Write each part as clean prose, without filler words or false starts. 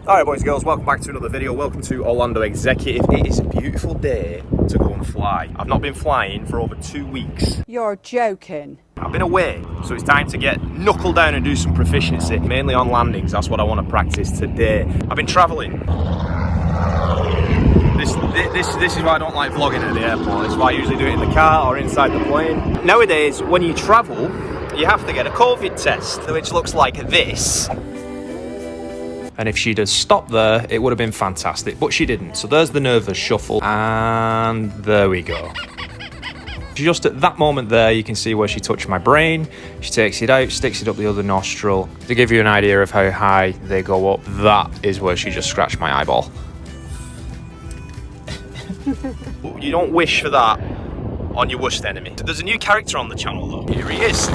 Alright boys and girls, welcome back to another video. Welcome to Orlando Executive. It is a beautiful day to go and fly. I've not been flying for over 2 weeks. You're joking. I've been away, so it's time to get knuckled down and do some proficiency, mainly on landings. That's what I want to practice today. I've been travelling. This is why I don't like vlogging at the airport. This is why I usually do it in the car or inside the plane. Nowadays, when you travel, you have to get a COVID test, which looks like this. And if she'd have stopped there, it would have been fantastic, but she didn't. So there's the nervous shuffle, and there we go. Just at that moment there, you can see where she touched my brain. She takes it out, sticks it up the other nostril. To give you an idea of how high they go up, that is where she just scratched my eyeball. You don't wish for that on your worst enemy. There's a new character on the channel though. Here he is.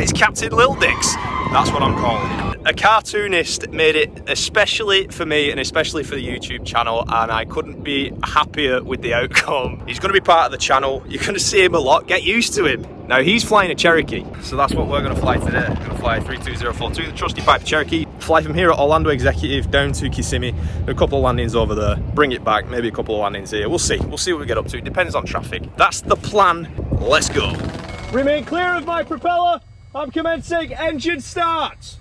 It's Captain LewDix. That's what I'm calling him. A cartoonist made it especially for me and especially for the YouTube channel, and I couldn't be happier with the outcome. He's going to be part of the channel. You're going to see him a lot. Get used to him. Now he's flying a Cherokee, so that's what we're going to fly today. We're going to fly 32042, the trusty Piper Cherokee. Fly from here at Orlando Executive down to Kissimmee. A couple of landings over there. Bring it back. Maybe a couple of landings here. We'll see. We'll see what we get up to. It depends on traffic. That's the plan. Let's go. Remain clear of my propeller. I'm commencing engine start.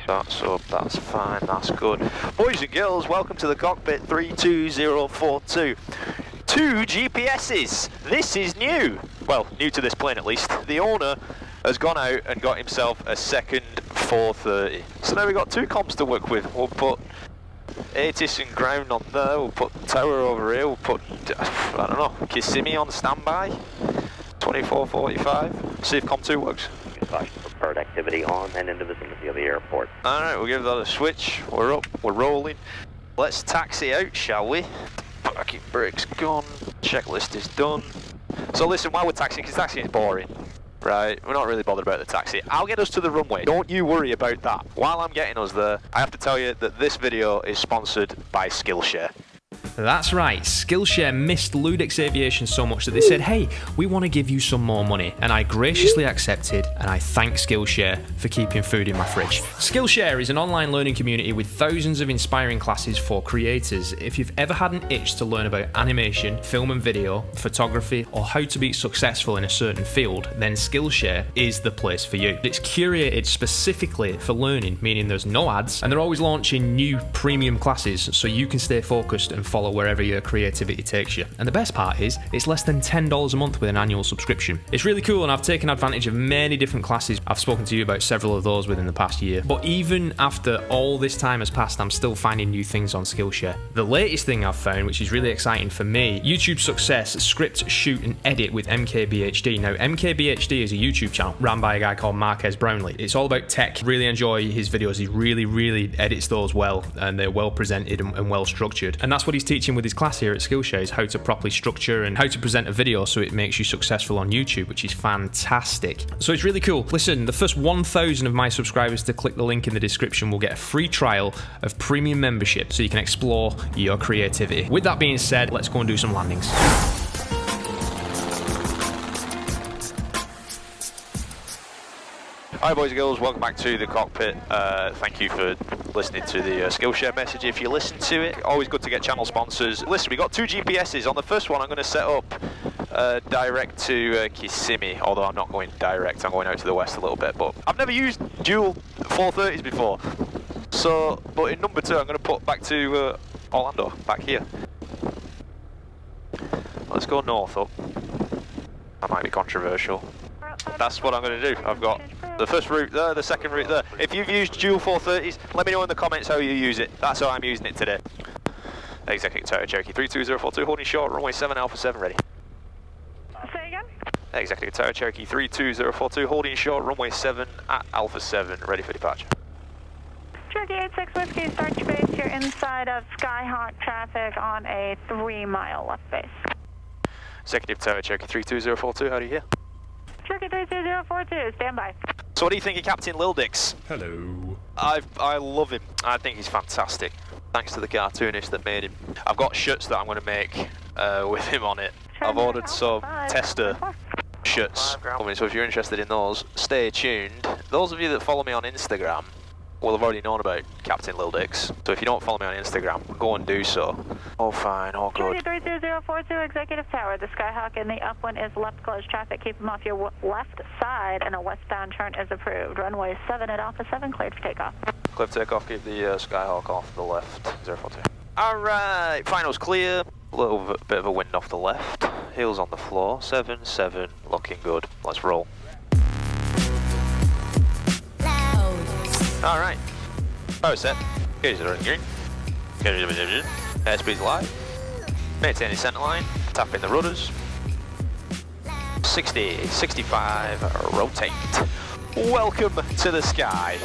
That's up, that's fine, that's good. Boys and girls, welcome to the cockpit 32042. 2 GPSs. This is new. Well, new to this plane at least. The owner has gone out and got himself a second 430. So now we've got 2 comps to work with. We'll put ATIS and ground on there, we'll put tower over here, we'll put, I don't know, Kissimmee on standby. 2445. See if comp 2 works. Prepared activity on and into the vicinity of the airport. Alright, we'll give that a switch. We're up, we're rolling. Let's taxi out, shall we? Parking brake's gone. Checklist is done. So listen, while we're taxiing, because taxiing is boring, right? We're not really bothered about the taxi. I'll get us to the runway. Don't you worry about that. While I'm getting us there, I have to tell you that this video is sponsored by Skillshare. That's right, Skillshare missed LewDix Aviation so much that they said, hey, we want to give you some more money. And I graciously accepted, and I thank Skillshare for keeping food in my fridge. Skillshare is an online learning community with thousands of inspiring classes for creators. If you've ever had an itch to learn about animation, film and video, photography, or how to be successful in a certain field, then Skillshare is the place for you. It's curated specifically for learning, meaning there's no ads, and they're always launching new premium classes so you can stay focused and follow wherever your creativity takes you. And the best part is, it's less than $10 a month with an annual subscription. It's really cool, and I've taken advantage of many different classes. I've spoken to you about several of those within the past year. But even after all this time has passed, I'm still finding new things on Skillshare. The latest thing I've found, which is really exciting for me, YouTube Success, script, shoot and edit with MKBHD. Now, MKBHD is a YouTube channel run by a guy called Marquez Brownlee. It's all about tech. Really enjoy his videos. He really edits those well, and they're well presented and well structured. And that's what he's teaching with his class here at Skillshare, is how to properly structure and how to present a video so it makes you successful on YouTube, which is fantastic. So it's really cool. Listen, the first 1,000 of my subscribers to click the link in the description will get a free trial of premium membership so you can explore your creativity. With that being said, let's go and do some landings. Hi boys and girls, welcome back to the cockpit. Thank you for listening to the Skillshare message. If you listen to it, always good to get channel sponsors. Listen, we got 2 GPSs. On the first one I'm going to set up direct to Kissimmee, although I'm not going direct, I'm going out to the west a little bit. But I've never used dual 430s before. So, but in number 2 I'm going to put back to Orlando, back here. Let's go north up. That might be controversial. That's what I'm going to do. I've got the first route there, the second route there. If you've used dual 430s, let me know in the comments how you use it. That's how I'm using it today. Executive Tower Cherokee 32042, holding short, runway 7, Alpha 7, ready. Say again? Executive Tower Cherokee 32042, holding short, runway 7 at Alpha 7, ready for departure. Cherokee 86 Whiskey, start your base. You're inside of Skyhawk traffic on a 3-mile left base. Executive Tower Cherokee 32042, how do you hear? Cherokee 32042, stand by. So what do you think of Captain LewDix? Hello. I love him. I think he's fantastic. Thanks to the cartoonist that made him. I've got shirts that I'm going to make with him on it. I've ordered some tester shirts. So if you're interested in those, stay tuned. Those of you that follow me on Instagram will have already known about Captain LewDix. So if you don't follow me on Instagram, go and do so. All fine, all good. 33042 Executive Tower. The Skyhawk in the upwind is left closed traffic. Keep them off your left side, and a westbound turn is approved. Runway 7 at Alpha 7, cleared for takeoff. Clear for takeoff, keep the Skyhawk off the left, 042. Alright, finals clear. A little bit of a wind off the left. Heels on the floor, 7-7, looking good. Let's roll. Alright, power set, gauges are running green, airspeed's live, maintaining centre line, tapping the rudders, 60, 65, rotate. Welcome to the sky,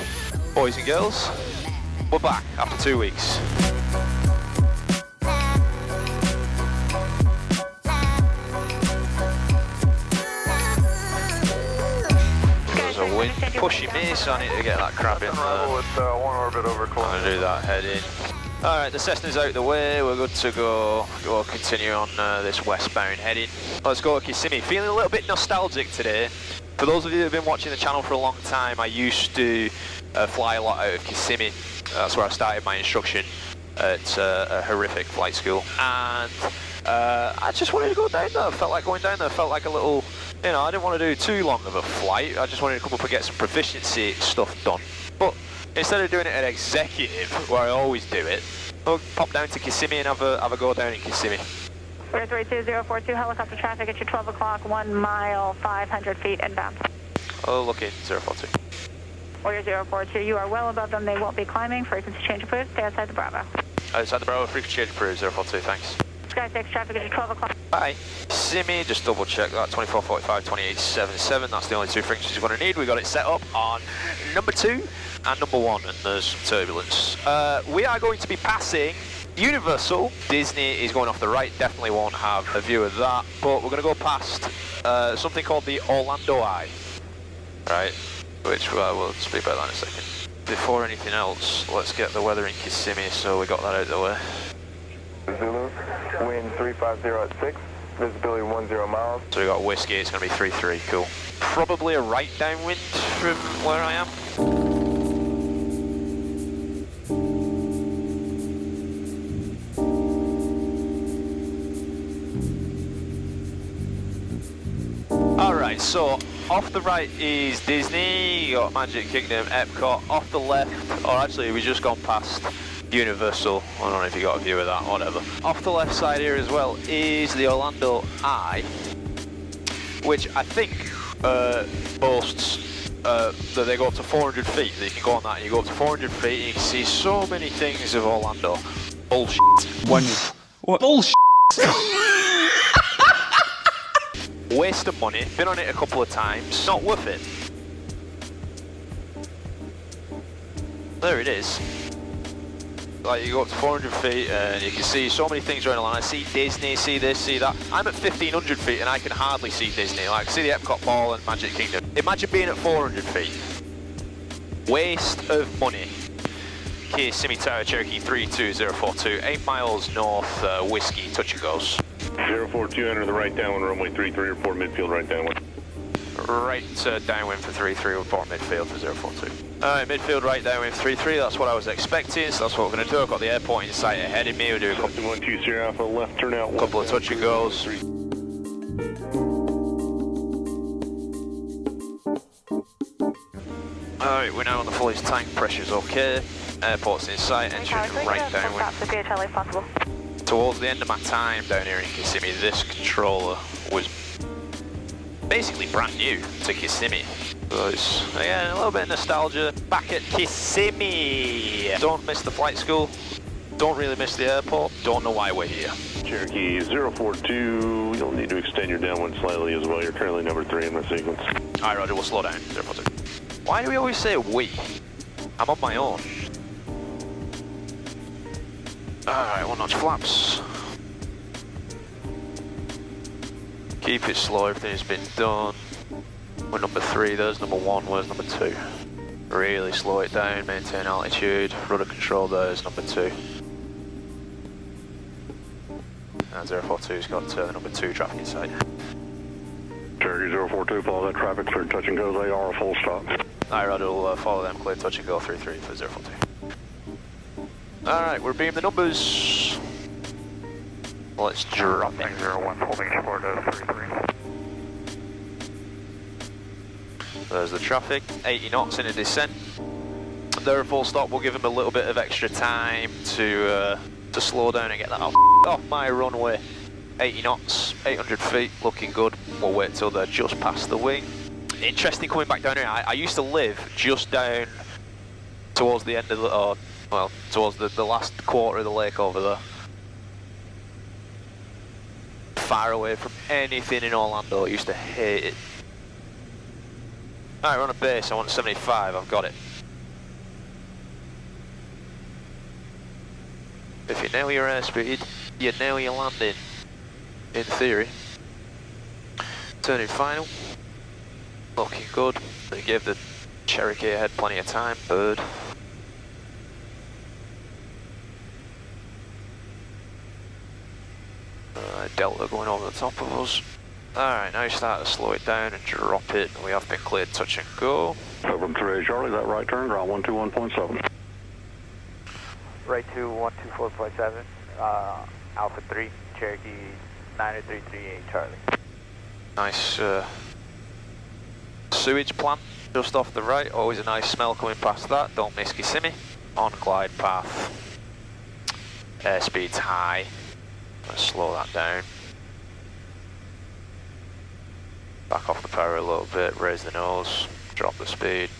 boys and girls, we're back after 2 weeks. Wind pushing me, so I need to get that crab in there. With one orbit over I'm going to do that heading. Alright, the Cessna's out the way, we're good to go. We'll continue on this westbound heading. Let's go to Kissimmee. Feeling a little bit nostalgic today. For those of you that have been watching the channel for a long time, I used to fly a lot out of Kissimmee. That's where I started my instruction at a horrific flight school. And I just wanted to go down there. Felt like going down there. Felt like a little, you know, I didn't want to do too long of a flight. I just wanted to come up and get some proficiency stuff done. But instead of doing it at executive, where I always do it, I'll pop down to Kissimmee and have a go down in Kissimmee. We're 32042, helicopter traffic at your 12 o'clock, 1 mile, 500 feet inbound. Oh, looking, 042. Warrior 042, you are well above them. They won't be climbing. Frequency change approved. Stay outside the Bravo. Outside the Bravo, frequency change approved, 042, thanks. Sky 6 traffic at your 12 o'clock. Bye. Kissimmee, just double check that, 2445, 2877, that's the only two frequencies we're going to need. We got it set up on number 2 and number 1, and there's some turbulence. We are going to be passing Universal. Disney is going off the right, definitely won't have a view of that, but we're going to go past something called the Orlando Eye, right, which we'll speak about that in a second. Before anything else, let's get the weather in Kissimmee, so we got that out of the way. Zulu, wind 350 at 6, visibility 10 miles. So we got whiskey, it's going to be 33, cool. Probably a right downwind from where I am. Alright, so off the right is Disney, you got Magic Kingdom, Epcot. Off the left, or actually we've just gone past Universal. I don't know if you got a view of that, whatever. Off the left side here as well is the Orlando Eye, which I think boasts that they go up to 400 feet. That you can go on that and you go up to 400 feet and you can see so many things of Orlando. Bullshit. What? Bullshit. Waste of money. Been on it a couple of times. Not worth it. There it is. Like, you go up to 400 feet and you can see so many things around the line. I see Disney, see this, see that. I'm at 1500 feet and I can hardly see Disney. Like, see the Epcot Ball and Magic Kingdom. Imagine being at 400 feet. Waste of money. Kissimmee Tower, Cherokee 32042, 8 miles north, whiskey, touch and goes. 042, enter the right downwind, runway 33, report midfield right downwind. Right downwind for 33, report midfield for 042. Alright, midfield right downwind for 33, that's what I was expecting, so that's what we're going to do. I've got the airport in sight ahead of me, we'll do a couple, 12 Sierra Alpha, left turn out. Couple of touch and goes. Alright, we're now on the fullest tank, pressure's okay. Airport's in sight, entering right downwind. Towards the end of my time down here in Kissimmee, this controller was basically brand new to Kissimmee. So it's, again, a little bit of nostalgia. Back at Kissimmee. Don't miss the flight school. Don't really miss the airport. Don't know why we're here. Cherokee 042, you'll need to extend your downwind slightly as well. You're currently number 3 in the sequence. Alright, Roger, we'll slow down. 042. Why do we always say we? I'm on my own. Alright, 1 notch flaps. Keep it slow, everything has been done. We're number 3, there's number 1, where's number 2? Really slow it down, maintain altitude, rudder control, there's number 2. And 042's got number 2 traffic inside. Cherokee 042, follow that traffic, clear touch and go. They are a full stop. Alright, Roger, we'll follow them, clear touch and go 33 for 042. Alright, we're beaming the numbers. Let's drop it. 01, holding short of 33. There's the traffic, 80 knots in a descent. They're a full stop, we'll give them a little bit of extra time to slow down and get that off my runway. 80 knots, 800 feet, looking good. We'll wait till they're just past the wing. Interesting coming back down here. I used to live just down towards the end of the, well, towards the last quarter of the lake over there. Far away from anything in Orlando, I used to hate it. Alright, we're on a base, I want 75, I've got it. If you know your airspeed, you know your landing, in theory. Turning final, looking good. They gave the Cherokee ahead plenty of time, bird. Delta going over the top of us. Alright, now you start to slow it down and drop it. We have been cleared touch and go. Over 3 Charlie, that right turn, ground 121.7. Right to 124.7, Alpha 3, Cherokee 90338, Charlie. Nice sewage plant just off the right. Always a nice smell coming past that. Don't miss Kissimmee. On glide path. Airspeed's high. Let's slow that down. Back off the power a little bit, raise the nose, drop the speed.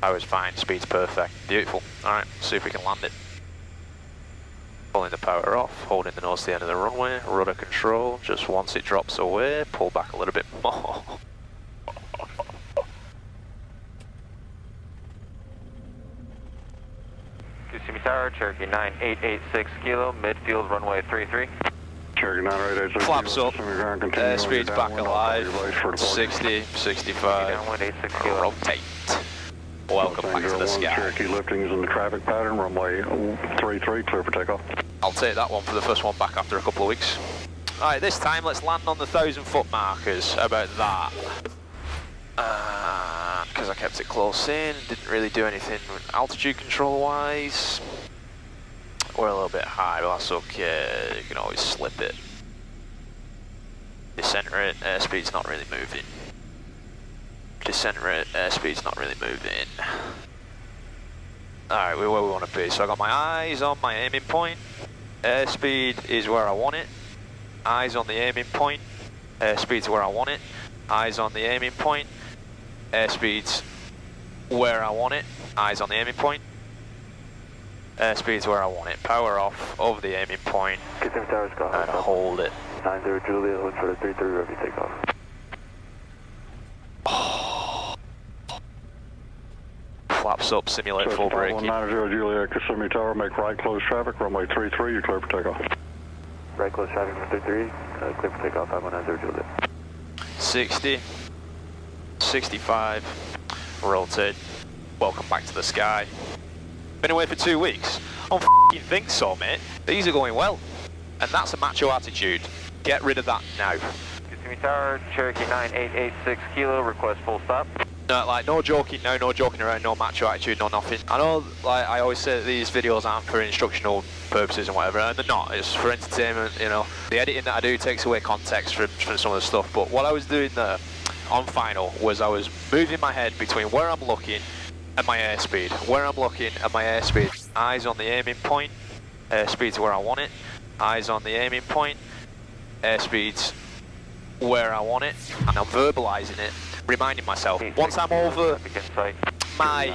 Power's fine, speed's perfect, beautiful. Alright, see if we can land it. Pulling the power off, holding the nose to the end of the runway, rudder control, just once it drops away, pull back a little bit more. Kissimmee Tower, Cherokee 9886 kilo, midfield runway 33. Cherokee 9886. Flaps up, airspeed's back alive, 60, 65, Downwind 86 kilo. rotate. Welcome back to the sky. Cherokee lifting is in the traffic pattern, runway 33, clear for takeoff. I'll take that one for the first one back after a couple of weeks. Alright, this time let's land on the 1,000-foot markers. How about that? Because I kept it close in, didn't really do anything altitude control wise. We're a little bit high, but that's okay, you can always slip it. Descent rate, airspeed's not really moving. Descent rate, airspeed's not really moving. Alright, we're where we want to be. So I got my eyes on my aiming point. Airspeed is where I want it. Eyes on the aiming point. Airspeed's where I want it. Eyes on the aiming point. Airspeed's where I want it. Eyes on the aiming point. Airspeed's where I want it. Power off over the aiming point. Kissimmee Tower's gone. And hold it. 90 Juliet, look for the 33 ready takeoff. Flaps up, simulate full braking. 190 Juliet, Kissimmee Tower, make right close traffic, runway 33, you're clear for takeoff. Right close traffic for 33, clear for takeoff, 190 Juliet. 60, 65, rotate. Welcome back to the sky. Been away for 2 weeks. I don't f***ing think so, mate. These are going well. And that's a macho attitude. Get rid of that now. Kissimmee Tower, Cherokee 9886 kilo, request full stop. No, like, no joking now, no joking around, no macho attitude, no nothing. I know, like, I always say that these videos aren't for instructional purposes and whatever, and they're not. It's for entertainment, you know. The editing that I do takes away context from some of the stuff, but what I was doing there on final was I was moving my head between where I'm looking and my airspeed. Where I'm looking at my airspeed. Eyes on the aiming point. Airspeed's where I want it. Eyes on the aiming point. Airspeed's where I want it. And I'm verbalising it, reminding myself, once I'm over my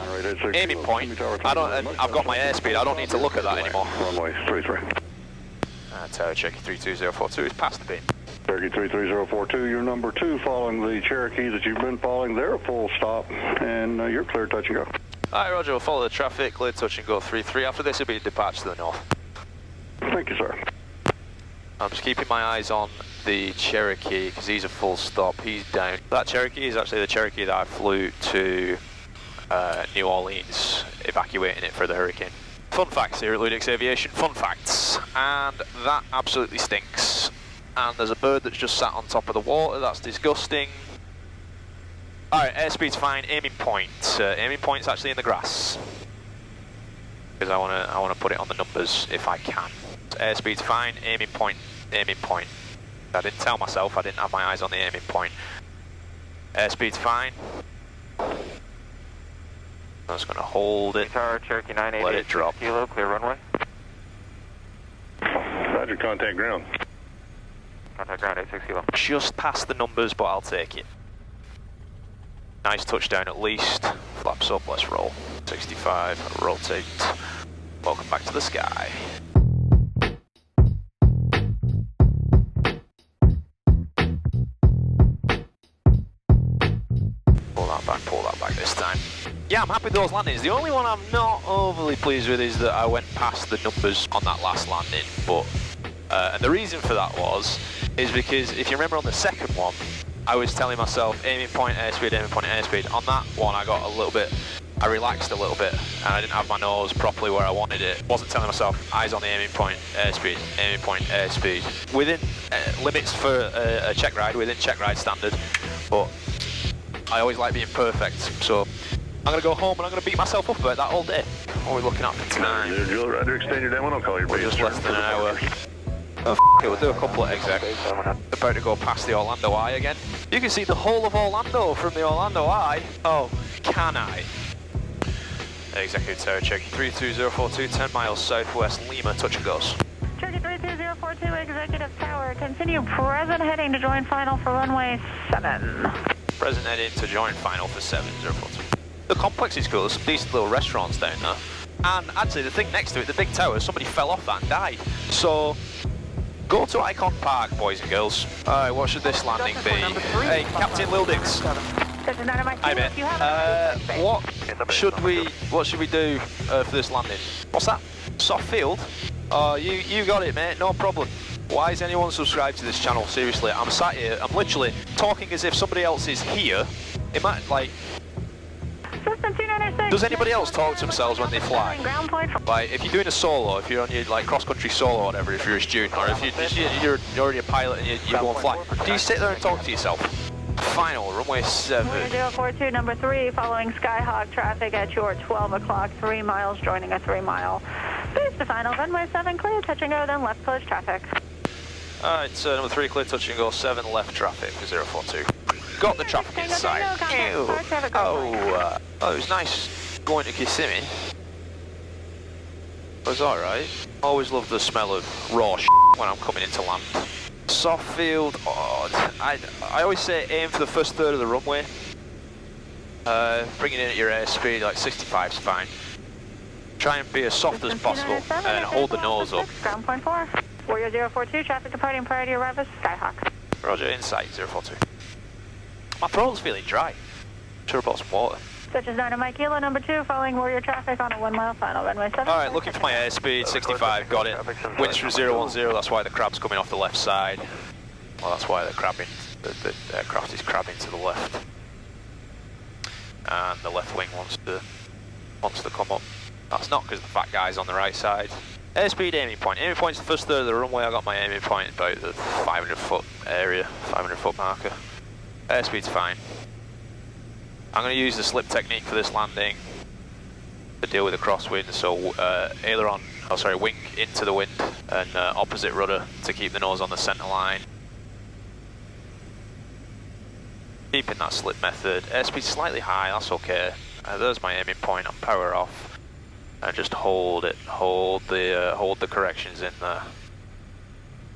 aiming point, I've got my airspeed, I don't need to look at that anymore. Runway 33. Tower Cherokee 32042 is past the beam. Cherokee 33042, you're number 2 following the Cherokee that you've been following. They're a full stop, and you're clear touch and go. Alright, Roger, we'll follow the traffic, clear touch and go 33. After this, it'll be a departure to the north. Thank you, sir. I'm just keeping my eyes on the Cherokee, because he's a full stop, he's down. That Cherokee is actually the Cherokee that I flew to New Orleans, evacuating it for the hurricane. Fun facts here at LewDix Aviation, fun facts. And that absolutely stinks. And there's a bird that's just sat on top of the water, that's disgusting. Alright, airspeed's fine, aiming point. Aiming point's actually in the grass. Because I wanna put it on the numbers if I can. So airspeed's fine, aiming point, aiming point. I didn't tell myself I didn't have my eyes on the aiming point. Airspeed's fine. I'm just gonna hold it. Tower, Cherokee 988, let it drop. Kilo, clear runway. Roger, contact ground. Contact ground, 86 Kilo. Just past the numbers, but I'll take it. Nice touchdown at least. Flaps up, let's roll. 65, rotate. Welcome back to the sky. Pull that back this time. Yeah, I'm happy with those landings. The only one I'm not overly pleased with is that I went past the numbers on that last landing, but and the reason for that is because if you remember on the second one, I was telling myself aiming point, airspeed, aiming point, airspeed. On that one, I relaxed a little bit, and I didn't have my nose properly where I wanted it. Wasn't telling myself eyes on the aiming point, airspeed, aiming point, airspeed. Within limits for a check ride, within check ride standard, but I always like being perfect, so I'm going to go home and I'm going to beat myself up about that all day. What are we looking at for time? You'll rather extend your demo, I'll call your base. Just less than an hour. Oh, it, we'll do a couple of exec. About to go past the Orlando Eye again. You can see the whole of Orlando from the Orlando Eye. Oh, can I? Executive Tower, Cherokee 32042, 10 miles southwest, Lima, touch and goes. Cherokee 32042, Executive Tower, continue present heading to join final for runway 7. Present heading to join final for 7042. The complex is cool, there's some decent little restaurants down there. And actually the thing next to it, the big tower, somebody fell off that and died. So, go to Icon Park, boys and girls. Alright, what should this landing be? Hey, Captain LewDix. Hi mate. What should we do for this landing? What's that? Soft field? Oh, you got it mate, no problem. Why is anyone subscribed to this channel? Seriously, I'm sat here, I'm literally talking as if somebody else is here. It might, like... Does anybody else talk to themselves when they fly? Like, if you're doing a solo, if you're on your, like, cross-country solo or whatever, if you're a student, or if you're already a pilot and you go and fly, do you sit there and talk to yourself? Final, runway 7. 042, number 3, following Skyhawk traffic at your 12 o'clock, 3 miles, joining a 3 mile. Base to final, runway 7, clear, touch and go, then left close traffic. Alright, so number 3, clear, touch and go, 7 left traffic for 042. Got the traffic inside. Ew. Oh, it was nice going to Kissimmee. It was alright. Always love the smell of raw when I'm coming into land. Soft field, oh, I always say aim for the first third of the runway. Bringing in at your airspeed, like 65's fine. Try and be as soft as possible and hold the nose up. Ground point 4. Warrior 042, traffic departing prior to your arrival, Skyhawk. Roger, inside 042. My throat's feeling dry. Sure about some water. Such as Dynamite Kilo, number 2, following Warrior traffic on a 1 mile final, runway 7. Alright, looking for my airspeed, 65, got it. Winds from 010, that's why the crab's coming off the left side. Well, that's why the aircraft is crabbing to the left. And the left wing wants to come up. That's not because the fat guy's on the right side. Airspeed aiming point. Aiming point's the first third of the runway. I got my aiming point about the 500 foot area, 500 foot marker. Airspeed's fine. I'm going to use the slip technique for this landing to deal with the crosswind, so wing into the wind and opposite rudder to keep the nose on the centre line. Keeping that slip method. Airspeed slightly high, that's okay. There's my aiming point, I'm power off. And just hold it, hold the corrections in there.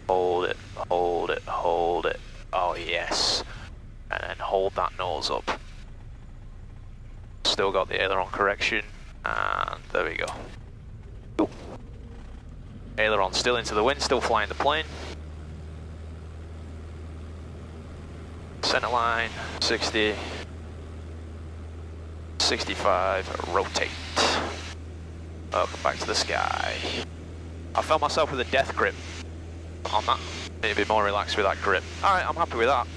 Hold it, hold it, hold it. Oh yes. And then hold that nose up. Still got the aileron correction, and there we go. Ooh. Aileron still into the wind, still flying the plane. Center line, 60, 65, rotate. Welcome back to the sky. I felt myself with a death grip on that. Need to be more relaxed with that grip. Alright, I'm happy with that.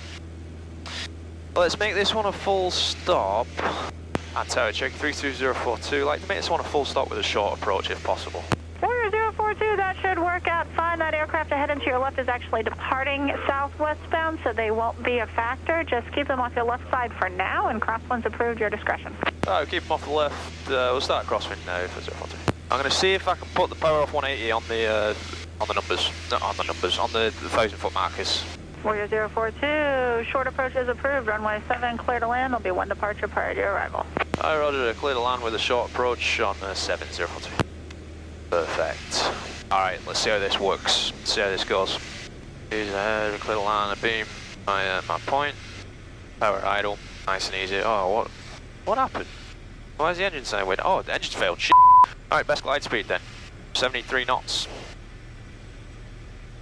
Let's make this one a full stop. And Tower check 32042. Like to make this one a full stop with a short approach if possible. Warrior 4042, that should work out fine. That aircraft ahead and to your left is actually departing southwestbound, so they won't be a factor. Just keep them off your left side for now, and crosswinds approved, your discretion. Alright, keep them off the left. We'll start crosswind now for 042. I'm going to see if I can put the power off 180 on the numbers. Not on the numbers, on the 1,000-foot markers. Warrior 042, short approach is approved. Runway 7, clear to land. There'll be one departure prior to your arrival. Alright, roger, clear to land with a short approach on 7042. Perfect. Alright, let's see how this works. See how this goes. Easy ahead, clear to land, a beam. My point. Power idle. Nice and easy. Oh, what happened? Why is the engine saying weird? Oh, the engine failed. Shit. Alright, best glide speed then. 73 knots.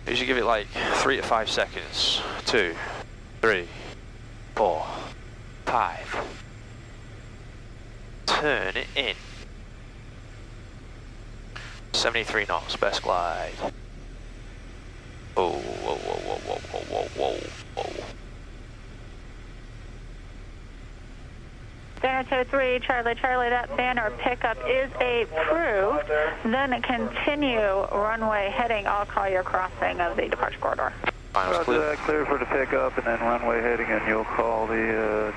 Usually give it like 3 to 5 seconds. 2, 3, 4, 5. Turn it in. 73 knots, best glide. Oh, whoa, whoa, whoa, whoa, whoa, whoa, whoa. Banner 23, Charlie, that banner pickup is approved. Then continue runway heading. I'll call your crossing of the departure corridor. Roger, clear for the pickup, and then runway heading, and you'll call the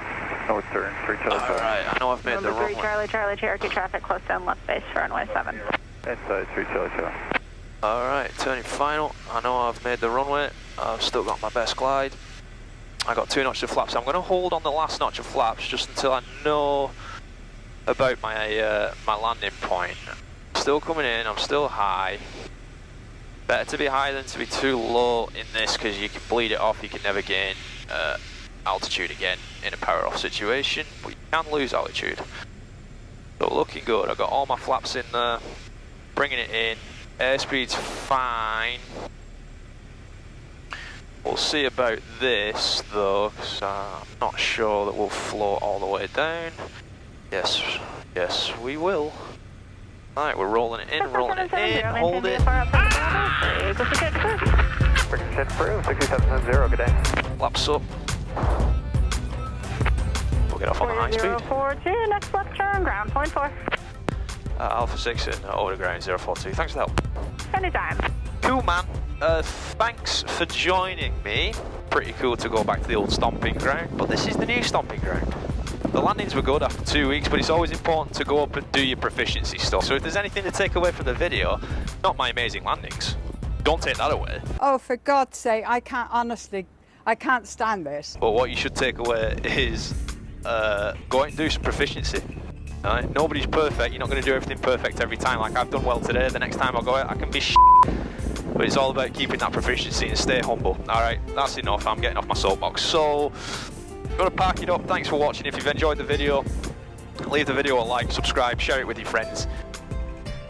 north turn for Charlie. Alright, I know I've made the wrong one. Number 3, Charlie, Cherokee traffic close down left base for runway 7. Inside 3 Charlie. Alright, turning final. I know I've made the runway. I've still got my best glide. I got 2 notches of flaps. I'm going to hold on the last notch of flaps just until I know about my my landing point. Still coming in. I'm still high. Better to be high than to be too low in this, because you can bleed it off. You can never gain altitude again in a power off situation, but you can lose altitude. So looking good. I've got all my flaps in there. Bringing it in. Airspeed's fine. We'll see about this though, because I'm not sure that we'll float all the way down. Yes, we will. Alright, we're rolling it in, hold it. Frequency approved, 6770, good day. Laps up. We'll get off on the high speed. 042, next left turn, ground point 4. Alpha 6 and over ground 042, thanks for the help. Anytime. Cool, man. Thanks for joining me. Pretty cool to go back to the old stomping ground, but this is the new stomping ground. The landings were good after 2 weeks, but it's always important to go up and do your proficiency stuff. So if there's anything to take away from the video, not my amazing landings. Don't take that away. Oh, for God's sake, I can't stand this. But what you should take away is go out and do some proficiency. Right? Nobody's perfect. You're not going to do everything perfect every time. Like I've done well today. The next time I go out, I can be But it's all about keeping that proficiency and stay humble. Alright, that's enough. I'm getting off my soapbox. So, I'm going to park it up. Thanks for watching. If you've enjoyed the video, leave the video a like, subscribe, share it with your friends.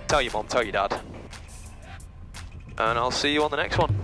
Tell your mum, tell your dad. And I'll see you on the next one.